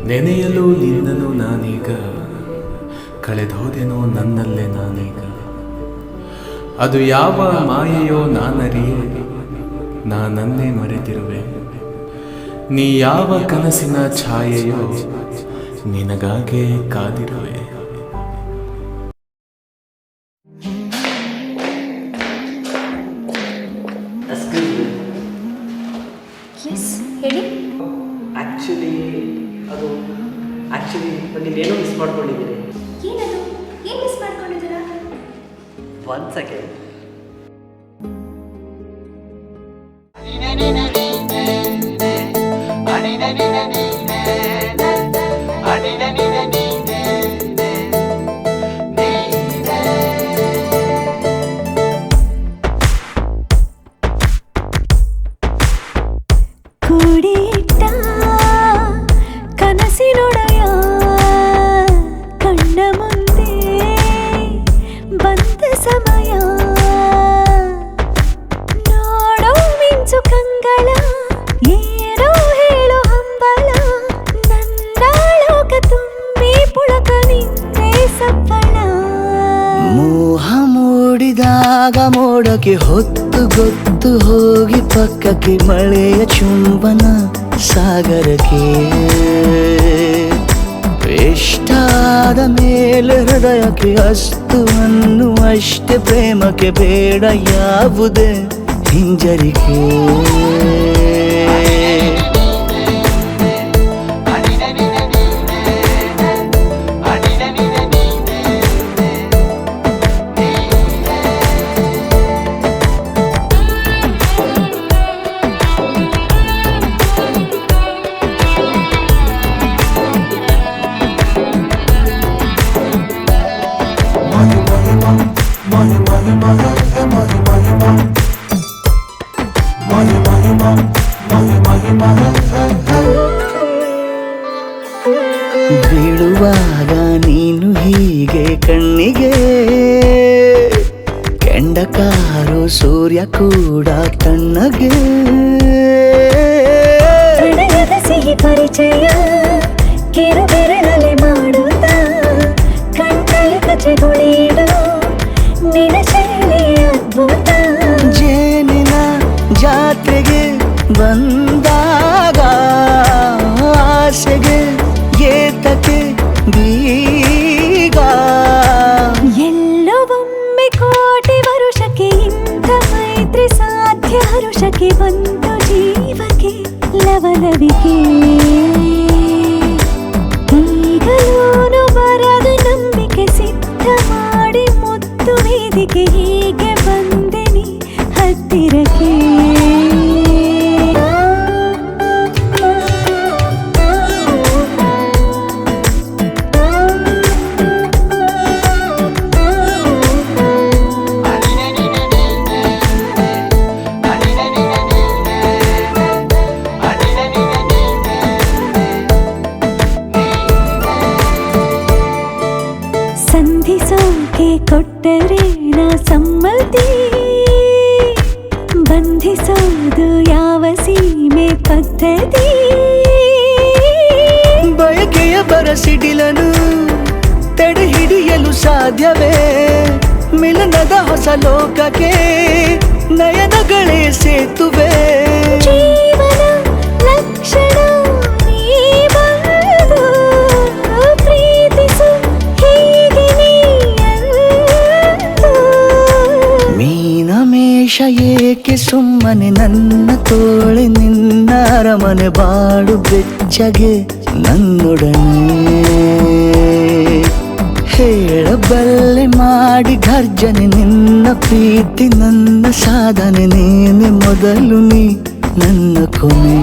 ನೆನೆಯಲು ನಿನ್ನನು ನಾನೀಗ, ಕಳೆದೋದೆನೋ ನನ್ನಲ್ಲೇ ನಾನೀಗ. ಅದು ಯಾವ ಮಾಯೆಯೋ ನಾನರಿಯೆ, ನಾನನ್ನೇ ಮರೆತಿರುವೆ. ನೀ ಯಾವ ಕನಸಿನ ಛಾಯೆಯೋ, ನಿನಗಾಗೆ ಕಾದಿರುವೆ. ಆ್ಯಕ್ಚುಲಿ ನೀವೇನೋ ಮಿಸ್ ಮಾಡ್ಕೊಂಡಿದ್ದೀರಿ. ಏನದು? ಏನು ಮಿಸ್ ಮಾಡ್ಕೊಂಡಿದ್ದೀರಾ? ಒಂದು ಸೆಕೆಂಡ್. ಕೂಡಿಟ್ಟ ಕನಸಿನೊಡೆಯ ಕಣ್ಣ ಮುಂದೆ ಬಂದ ಸಮಯ, ನೋಡೋ ಮಿಂಚು ಕಂಗಳ ಏನೋ ಹೇಳೋ ಹಂಬಲ, ನನ್ನ ಲೋಕ ತುಂಬಿ ಪುಳಕ ನಿಂತೆ ಸಪ್ಪಳ. ಮೋಹ ಮೂಡಿದಾಗ ಮೋಡಕ್ಕೆ ಹೊತ್ತು ಗೊತ್ತು ಹೋಗಿ ಪಕ್ಕಕ್ಕೆ ಮಳೆಯ ಚುಂಬನ ಸಾಗರಕ್ಕೆ. ಇಷ್ಟಾದ ಮೇಲೆ ಹೃದಯಕ್ಕೆ ಅಸ್ತು ಅನ್ನುವಷ್ಟೇ ಪ್ರೇಮಕ್ಕೆ ಬೇಡ ಯಾವುದೇ ಹಿಂಜರಿಕೆ. ಬೀಳುವಾಗ ನೀನು ಹೀಗೆ ಕಣ್ಣಿಗೆ, ಕೆಂಡಕಾರು ಸೂರ್ಯ ಕೂಡ ತಣ್ಣಗೆ. ಹೃದಯದ ಸಿಹಿ ಪರಿಚಯ ಕಿರು ಬೆರಳಲೆ ಮಾಡುತ್ತ, ಕಣ್ಣಲ್ಲಿ ಕಚಗುಳಿಡು ನಿನ ಶೈಲಿ ಅದ್ಭುತ. ಜೇನಿನ ಜಾತ್ರೆಗೆ ಬಂದಾಗ ಆಸೆಗೆ ಏತಕ್ಕೆ ಬೀಗ. ಎಲ್ಲೋ ಒಮ್ಮೆ ಕೋಟಿ ವರುಷಕ್ಕೆ ಇಂಥ ಮೈತ್ರಿ ಸಾಧ್ಯ, ಹರುಷಕ್ಕೆ ಬಂತು ಜೀವಕ್ಕೆ ಲವಲವಿಕೆ. ಈಗಲೂನು ಬರದ ನಂಬಿಕೆ ಸಿದ್ಧ ಮಾಡಿ ಮುತ್ತು ವೇದಿಕೆ, ಹೀಗೆ ಬಂದೆನಿ ಹತ್ತಿರಕ್ಕೆ. ಸಂಧಿಸೋಕೆ ಕೊಟ್ಟರೆ ನಾ ಸಮ್ಮತಿ, ಬಂಧಿಸೋದು ಯಾವ ಸೀಮೆ ಪದ್ಧತಿ. ಬಯಕೆಯ ಬರಸಿಡಿಲನು ತಡೆ ಹಿಡಿಯಲು ಸಾಧ್ಯವೇ, ಮಿಲನದ ಹೊಸ ಲೋಕಕ್ಕೆ ನಯನಗಳೇ ಸೇತುವೆ. ಜೀವನ ಲಕ್ಷಣ ನೀ ಬಂದು ಪ್ರೀತಿಸು ಹೀಗೆ ನೀಯಂದು. ಮೀನಮೇಷ ಏಕೆ ಸುಮ್ಮನೆ ನನ್ನ ತೋಳೆ ನಿನ್ನ ಅರಮನೆ ಬಾಡು ಬೆಚ್ಚಗೆ ನನ್ನೊಡನೆ. ಹೇಳಬಲ್ಲೆ ಮಾಡಿ ಘರ್ಜನೆ ನಿನ್ನ ಪ್ರೀತಿ ನನ್ನ ಸಾಧನೆ, ನೀನೆ ಮೊದಲು ನೀ ನನ್ನ ಕೊನೆ.